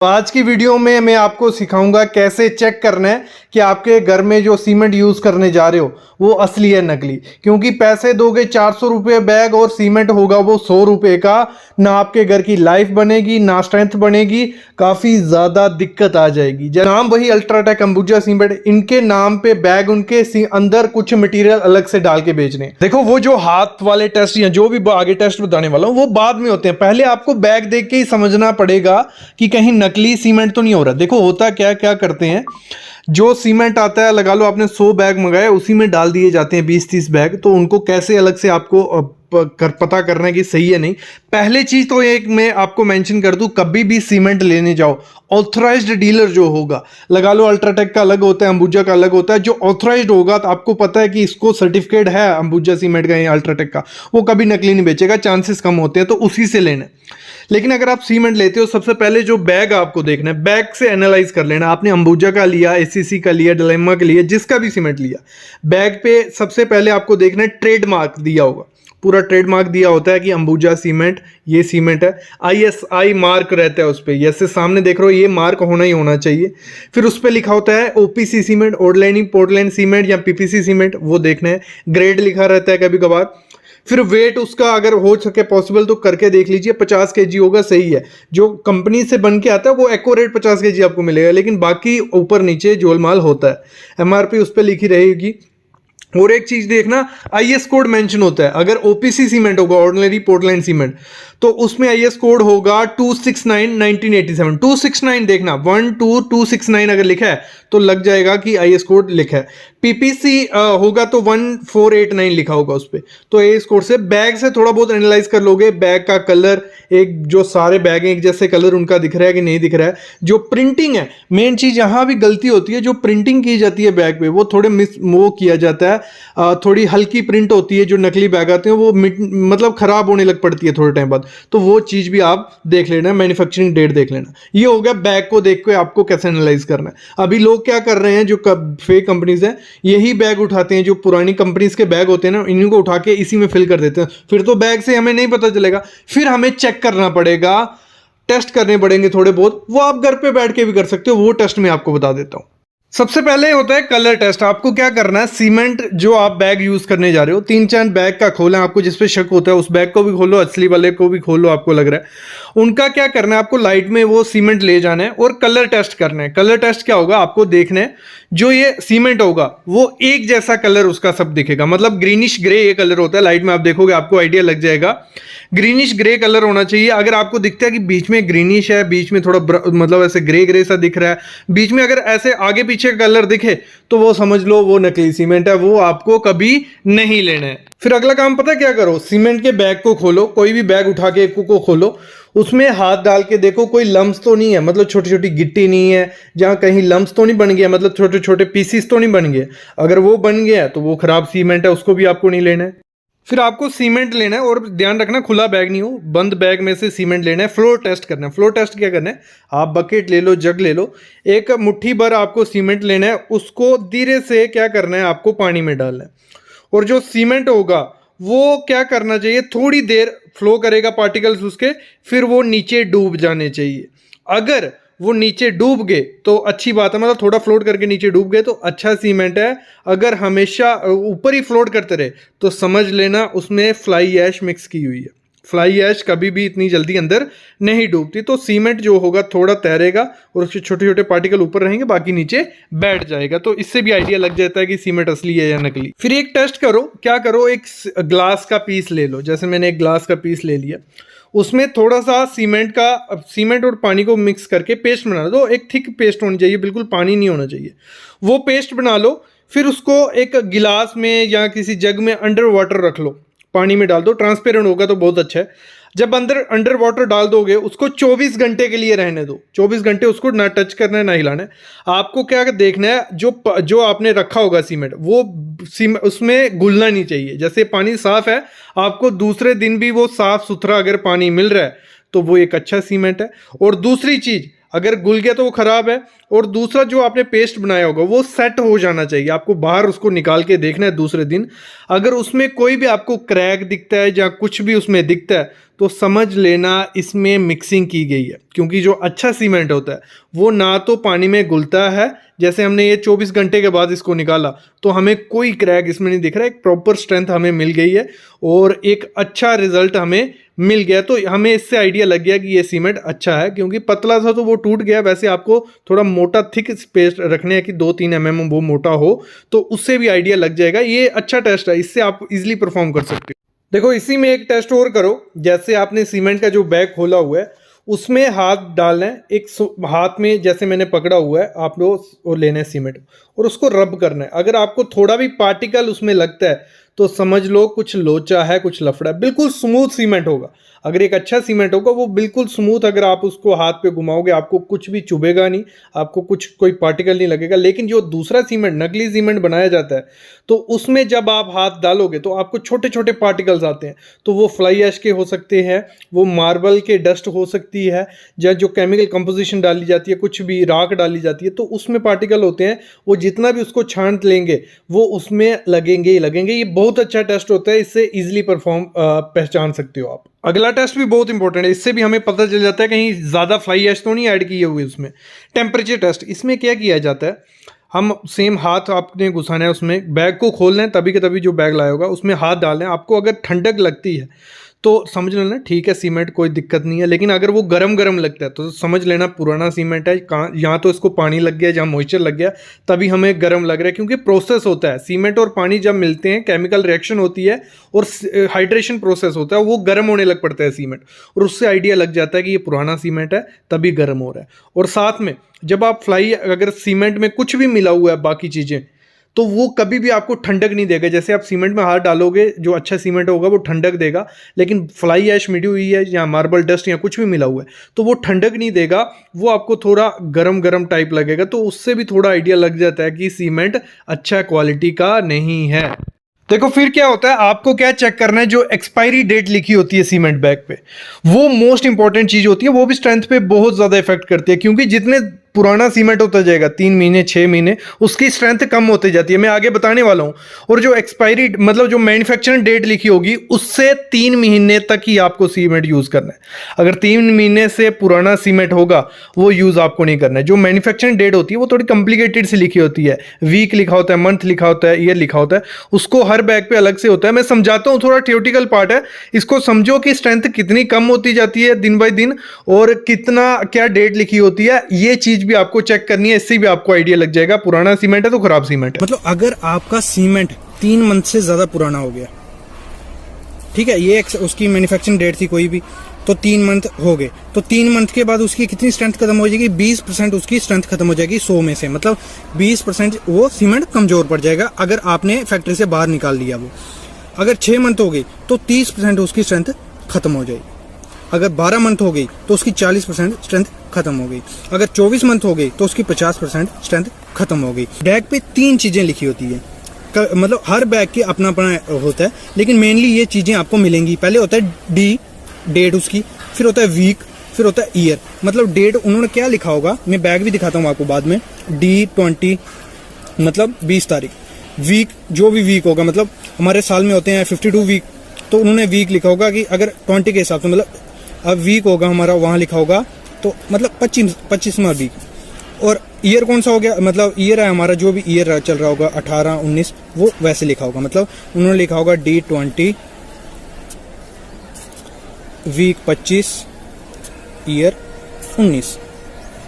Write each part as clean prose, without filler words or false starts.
तो आज की वीडियो में मैं आपको सिखाऊंगा कैसे चेक करना है कि आपके घर में जो सीमेंट यूज़ करने जा रहे हो वो असली है नकली। क्योंकि पैसे दोगे 400 रुपये बैग और सीमेंट होगा वो 100 रुपये का, ना आपके घर की लाइफ बनेगी ना स्ट्रेंथ बनेगी, काफ़ी ज़्यादा दिक्कत आ जाएगी। नाम वही अल्ट्राटेक अंबुजा सीमेंट, इनके नाम पे बैग उनके अंदर कुछ मटेरियल अलग से डाल के बेचने। देखो वो जो हाथ वाले टेस्ट या जो भी आगे टेस्ट बताने वाला हूँ वो बाद में होते हैं, पहले आपको बैग देख के ही समझना पड़ेगा कि कहीं नकली सीमेंट तो नहीं हो रहा। देखो होता क्या क्या करते हैं, जो सीमेंट आता है लगा लो आपने 100 बैग मंगाया, उसी में डाल दिए जाते हैं 20-30 बैग। तो उनको कैसे अलग से आपको पता करना है कि सही है नहीं। पहले चीज तो एक मैं आपको मेंशन कर दूं, कभी भी सीमेंट लेने जाओ ऑथराइज्ड डीलर जो होगा, लगा लो अल्ट्राटेक का अलग होता है, अंबुजा का अलग होता है, जो ऑथराइज्ड होगा तो आपको पता है कि इसको सर्टिफिकेट है अंबुजा सीमेंट का या अल्ट्राटेक का, वो कभी नकली नहीं बेचेगा, चांसेस कम होते हैं, तो उसी से लेना। लेकिन अगर आप सीमेंट लेते हो, सबसे पहले जो बैग आपको देखना है, बैग से एनालाइज कर लेना। आपने अंबुजा का लिया, एसीसी का लिया, डिलेमा का लिया, जिसका भी सीमेंट लिया, बैग पे सबसे पहले आपको देखना है ट्रेडमार्क दिया होगा, पूरा ट्रेडमार्क दिया होता है कि अंबुजा सीमेंट ये सीमेंट है, आईएसआई मार्क रहता है उस पर, जैसे सामने देख रहे हो ये मार्क होना ही होना चाहिए। फिर उस पर लिखा होता है ओपीसी सीमेंट, ऑर्डलाइन पोर्टलैंड सीमेंट या पीपीसी सीमेंट, वो देखना है। ग्रेड लिखा रहता है कभी कभार। फिर वेट उसका अगर हो सके पॉसिबल तो करके देख लीजिए, 50 केजी होगा सही है। जो कंपनी से बन के आता है वो एक्यूरेट 50 केजी आपको मिलेगा, लेकिन बाकी ऊपर नीचे जोलमाल होता है। एमआरपी उस पर लिखी रहेगी। और एक चीज देखना, आईएस कोड मेंशन होता है। अगर ओपीसी सीमेंट होगा, ऑर्डिनरी पोर्टलैंड सीमेंट, तो उसमें आईएस कोड होगा 269-1987। 269 देखना, 12269 अगर लिखा है तो लग जाएगा कि आईएस कोड लिखा है। पीपीसी होगा तो 1489 लिखा होगा उस पर। तो आईएस कोड से बैग से थोड़ा बहुत एनालाइज कर लोगे, बैग का कलर, एक जो सारे बैग हैं एक जैसे कलर उनका दिख रहा है कि नहीं दिख रहा है। जो प्रिंटिंग है, मेन चीज यहां भी गलती होती है, जो प्रिंटिंग की जाती है बैग पे वो थोड़े वो किया जाता है, थोड़ी हल्की प्रिंट होती है। जो नकली बैग आते हैं वो मतलब खराब होने लग पड़ती है थोड़े टाइम बाद, तो वो चीज भी आप देख लेना, मैन्युफैक्चरिंग डेट देख लेना। ये हो गया बैग को देख के आपको कैसे एनालाइज करना है। अभी लोग क्या कर रहे हैं, जो फेक कंपनीज हैं यही बैग उठाते हैं, जो पुरानी कंपनीज के बैग होते हैं ना, इन्हीं को उठा के इसी में फिल कर देते हैं। फिर तो बैग से हमें नहीं पता चलेगा, फिर हमें चेक करना पड़ेगा, टेस्ट करने पड़ेंगे थोड़े बहुत। वो आप घर पे बैठ के भी कर सकते हो, वो टेस्ट मैं आपको बता देता हूं। सबसे पहले होता है कलर टेस्ट। आपको क्या करना है, सीमेंट जो आप बैग यूज करने जा रहे हो, 3-4 बैग का खोलें, आपको जिस पे शक होता है उस बैग को भी खोलो, असली वाले को भी खोलो, आपको लग रहा है उनका क्या करना है, आपको लाइट में वो सीमेंट ले जाना है और कलर टेस्ट करना है। कलर टेस्ट क्या होगा, आपको देखना है जो ये सीमेंट होगा वो एक जैसा कलर उसका सब दिखेगा, मतलब ग्रीनिश ग्रे ये कलर होता है। लाइट में आप देखोगे आपको आइडिया लग जाएगा, ग्रीनिश ग्रे कलर होना चाहिए। अगर आपको दिखता है कि बीच में ग्रीनिश है, बीच में थोड़ा मतलब ऐसे ग्रे ग्रे सा दिख रहा है, बीच में अगर ऐसे आगे पीछे कलर दिखे तो वो समझ लो वो नकली सीमेंट है, वो आपको कभी नहीं लेना है। फिर अगला काम पता क्या करो, सीमेंट के बैग को खोलो, कोई भी बैग उठा के को खोलो, उसमें हाथ डाल के देखो कोई लम्स तो नहीं है, मतलब छोटी छोटी गिट्टी नहीं है, जहां कहीं लम्स तो नहीं बन गया, मतलब छोटे छोटे पीसीस तो नहीं बन गए। अगर वो बन गया तो वो खराब सीमेंट है, उसको भी आपको नहीं लेना है। फिर आपको सीमेंट लेना है और ध्यान रखना खुला बैग नहीं हो, बंद बैग में से सीमेंट लेना है। फ्लोर टेस्ट करना है। फ्लोर टेस्ट क्या करना है, आप बकेट ले लो, जग ले लो, एक मुट्ठी भर आपको सीमेंट लेना है, उसको धीरे से क्या करना है, आपको पानी में डालना है। और जो सीमेंट होगा वो क्या करना चाहिए, थोड़ी देर फ्लो करेगा पार्टिकल्स उसके, फिर वो नीचे डूब जाने चाहिए। अगर वो नीचे डूब गए तो अच्छी बात है, मतलब थोड़ा फ्लोट करके नीचे डूब गए तो अच्छा सीमेंट है। अगर हमेशा ऊपर ही फ्लोट करते रहे तो समझ लेना उसमें फ्लाई ऐश मिक्स की हुई है। फ्लाई ऐश कभी भी इतनी जल्दी अंदर नहीं डूबती, तो सीमेंट जो होगा थोड़ा तैरेगा और उसके छोटे छोटे पार्टिकल ऊपर रहेंगे, बाकी नीचे बैठ जाएगा। तो इससे भी आइडिया लग जाता है कि सीमेंट असली है या नकली। फिर एक टेस्ट करो, क्या करो, एक ग्लास का पीस ले लो, जैसे मैंने एक ग्लास का पीस ले लिया, उसमें थोड़ा सा सीमेंट और पानी को मिक्स करके पेस्ट बना दो। एक थिक पेस्ट होनी चाहिए, बिल्कुल पानी नहीं होना चाहिए। वो पेस्ट बना लो, फिर उसको एक गिलास में या किसी जग में अंडर वाटर रख लो, पानी में डाल दो, ट्रांसपेरेंट होगा तो बहुत अच्छा है। जब अंडर वाटर डाल दोगे उसको 24 घंटे के लिए रहने दो। 24 घंटे उसको ना टच करना है ना हिलाना है। आपको क्या देखना है, जो आपने रखा होगा सीमेंट वो उसमें घुलना नहीं चाहिए। जैसे पानी साफ है, आपको दूसरे दिन भी वो साफ सुथरा अगर पानी मिल रहा है तो वो एक अच्छा सीमेंट है। और दूसरी चीज, अगर घुल गया तो वो खराब है। और दूसरा जो आपने पेस्ट बनाया होगा वो सेट हो जाना चाहिए, आपको बाहर उसको निकाल के देखना है दूसरे दिन। अगर उसमें कोई भी आपको क्रैक दिखता है या कुछ भी उसमें दिखता है तो समझ लेना इसमें मिक्सिंग की गई है, क्योंकि जो अच्छा सीमेंट होता है वो ना तो पानी में घुलता है, जैसे हमने ये 24 घंटे के बाद इसको निकाला तो हमें कोई क्रैक इसमें नहीं दिख रहा है, एक प्रॉपर स्ट्रेंथ हमें मिल गई है और एक अच्छा रिजल्ट हमें मिल गया। तो हमें इससे आइडिया लग गया कि ये सीमेंट अच्छा है, क्योंकि पतला था तो वो टूट गया। वैसे आपको थोड़ा मोटा थिक पेस्ट रखने हैं कि 2-3 mm वो मोटा हो, तो उससे भी आइडिया लग जाएगा। ये अच्छा टेस्ट है, इससे आप इजीली परफॉर्म कर सकते हो। देखो इसी में एक टेस्ट और करो, जैसे आपने सीमेंट का जो बैग खोला हुआ है उसमें हाथ डालना है, एक हाथ में जैसे मैंने पकड़ा हुआ है आप लोग वो लेना है सीमेंट और उसको रब करना है। अगर आपको थोड़ा भी पार्टिकल उसमें लगता है तो समझ लो कुछ लोचा है, कुछ लफड़ा है। बिल्कुल स्मूथ सीमेंट होगा, अगर एक अच्छा सीमेंट होगा वो बिल्कुल स्मूथ, अगर आप उसको हाथ पे घुमाओगे आपको कुछ भी चुभेगा नहीं, आपको कुछ कोई पार्टिकल नहीं लगेगा। लेकिन जो दूसरा सीमेंट नकली सीमेंट बनाया जाता है तो उसमें जब आप हाथ डालोगे तो आपको छोटे छोटे पार्टिकल्स आते हैं, तो वो फ्लाई ऐश के हो सकते हैं, वो मार्बल के डस्ट हो सकती है, या जो केमिकल कंपोजिशन डाली जाती है, कुछ भी राख डाली जाती है तो उसमें पार्टिकल होते हैं। वो जितना भी उसको छांट लेंगे वो उसमें लगेंगे ही लगेंगे। ये बहुत अच्छा टेस्ट होता है, इससे इजीली परफॉर्म पहचान सकते हो आप। अगला टेस्ट भी बहुत इंपॉर्टेंट है, इससे भी हमें पता चल जाता है कहीं ज़्यादा फ्लाई ऐश तो नहीं ऐड किए हुए उसमें। टेम्परेचर टेस्ट, इसमें क्या किया जाता है, हम सेम हाथ आपने घुसाना है उसमें, बैग को खोलना है, तभी के तभी जो बैग लाया होगा उसमें हाथ डालना है। आपको अगर ठंडक लगती है तो समझ लेना ठीक है सीमेंट, कोई दिक्कत नहीं है। लेकिन अगर वो गरम गरम लगता है तो समझ लेना पुराना सीमेंट है, कहाँ यहाँ तो इसको पानी लग गया, जहाँ मॉइस्चर लग गया तभी हमें गर्म लग रहा है। क्योंकि प्रोसेस होता है, सीमेंट और पानी जब मिलते हैं केमिकल रिएक्शन होती है और हाइड्रेशन प्रोसेस होता है, वो गर्म होने लग पड़ता है सीमेंट, और उससे आइडिया लग जाता है कि ये पुराना सीमेंट है तभी गर्म हो रहा है। और साथ में जब आप फ्लाई, अगर सीमेंट में कुछ भी मिला हुआ है बाकी चीज़ें, तो वो कभी भी आपको ठंडक नहीं देगा। जैसे आप सीमेंट में हाथ डालोगे जो अच्छा सीमेंट होगा वो ठंडक देगा, लेकिन फ्लाई ऐश मिली हुई है या मार्बल डस्ट या कुछ भी मिला हुआ है तो वो ठंडक नहीं देगा, वो आपको थोड़ा गरम गरम टाइप लगेगा। तो उससे भी थोड़ा आइडिया लग जाता है कि सीमेंट अच्छा क्वालिटी का नहीं है। देखो फिर क्या होता है, आपको क्या चेक करना है, जो एक्सपायरी डेट लिखी होती है सीमेंट बैग पे, वो मोस्ट इंपॉर्टेंट चीज होती है। वो भी स्ट्रेंथ पे बहुत ज्यादा इफेक्ट करती है, क्योंकि जितने पुराना सीमेंट होता जाएगा 3 महीने 6 महीने उसकी स्ट्रेंथ कम होती जाती है, मैं आगे बताने वाला हूं। और जो एक्सपायरी मतलब जो मैन्युफैक्चरिंग डेट लिखी होगी उससे 3 महीने तक ही आपको सीमेंट यूज करना है। अगर 3 महीने से पुराना सीमेंट होगा वो यूज आपको नहीं करना है। जो मैन्युफैक्चरिंग डेट होती है वो थोड़ी कॉम्प्लिकेटेड से लिखी होती है, वीक लिखा होता है, मंथ लिखा होता है, ईयर लिखा होता है, उसको हर बैग पे अलग से होता है। मैं समझाता हूँ, थोड़ा थियोरेटिकल पार्ट है, इसको समझो कि स्ट्रेंथ कितनी कम होती जाती है दिन बाय दिन और कितना क्या डेट लिखी होती है, ये चीज भी आपको चेक करनी है। इससे भी आपको आइडिया लग जाएगा पुराना सीमेंट है तो खराब सीमेंट है। मतलब अगर आपका सीमेंट 3 मंथ से ज्यादा पुराना हो गया, ठीक है, ये उसकी मैन्युफैक्चरिंग डेट थी कोई भी, तो 3 मंथ हो गए, तो 3 मंथ के बाद उसकी कितनी स्ट्रेंथ खत्म हो जाएगी, 20% उसकी स्ट्रेंथ खत्म हो जाएगी 100 में से। मतलब 20% वो सीमेंट कमजोर पड़ जाएगा अगर आपने फैक्ट्री से बाहर निकाल लिया वो। अगर 6 मंथ हो गई तो 30% उसकी स्ट्रेंथ खत्म हो जाएगी। अगर 12 मंथ हो गई तो उसकी 40% स्ट्रेंथ खत्म हो गई। अगर 24 मंथ हो गई तो उसकी 50% स्ट्रेंथ खत्म हो गई। बैग पे 3 चीजें लिखी होती है, मतलब हर बैग की अपना अपना होता है, लेकिन मेनली ये चीजें आपको मिलेंगी। पहले होता है डी, डेट उसकी, फिर होता है वीक, फिर होता है ईयर। मतलब डेट उन्होंने क्या लिखा होगा, मैं बैग भी दिखाता हूँ आपको बाद में। D20 मतलब 20 तारीख। वीक जो भी वीक होगा, मतलब हमारे साल में होते हैं 52 वीक, तो उन्होंने वीक लिखा होगा कि अगर 20 के हिसाब से, मतलब अब वीक होगा हमारा, वहां लिखा होगा तो मतलब 25वां वीक। और ईयर कौन सा हो गया, मतलब ईयर है हमारा, जो भी ईयर चल रहा होगा 18 19 वो वैसे लिखा होगा। मतलब उन्होंने लिखा होगा D20 वीक 25 ईयर 19,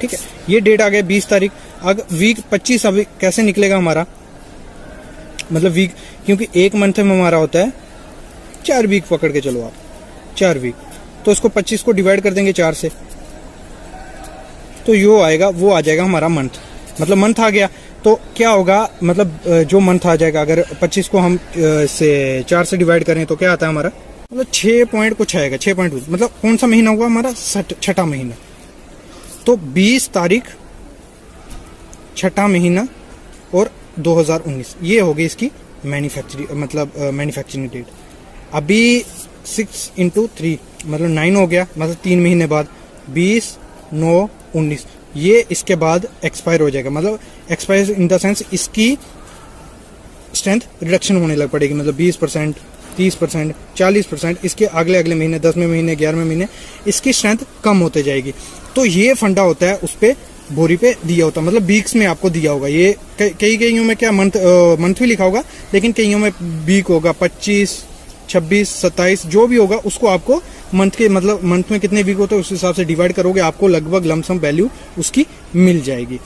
ठीक है। ये डेट आ गया 20 तारीख। अगर वीक 25 अभी कैसे निकलेगा हमारा, मतलब वीक, क्योंकि एक मंथ में हमारा होता है 4 वीक, पकड़ के चलो आप 4 वीक, तो इसको 25 को डिवाइड कर देंगे 4 से, तो यो आएगा, वो आ जाएगा हमारा मंथ। मतलब मंथ आ गया तो क्या होगा, मतलब जो मंथ आ जाएगा, अगर 25 को हम से 4 से डिवाइड करें तो क्या आता है हमारा, मतलब 6 पॉइंट कुछ आएगा, 6 पॉइंट, मतलब कौन सा महीना होगा हमारा, 6ठा महीना। तो 20 तारीख 6ठा महीना और 2019, ये होगी इसकी मैन्युफैक्चरिंग, मतलब मैन्युफैक्चरिंग डेट। अभी 6 × 3 मतलब 9 हो गया, मतलब 3 महीने बाद 20 9 19, ये इसके बाद एक्सपायर हो जाएगा। मतलब एक्सपायर इन द सेंस इसकी स्ट्रेंथ रिडक्शन होने लग पड़ेगी, मतलब 20%, 30%, 40%, इसके अगले अगले महीने, 10वें महीने, 11वें महीने इसकी स्ट्रेंथ कम होते जाएगी। तो ये फंडा होता है, उस पे बोरी पे दिया होता है, मतलब वीक्स में आपको दिया होगा। ये कईयों में क्या मंथ भी लिखा होगा, लेकिन कईयों में वीक होगा, 25, 26, 27 जो भी होगा उसको आपको मंथ के, मतलब मंथ में कितने वीक होते हैं उस हिसाब से डिवाइड करोगे, आपको लगभग लमसम वैल्यू उसकी मिल जाएगी।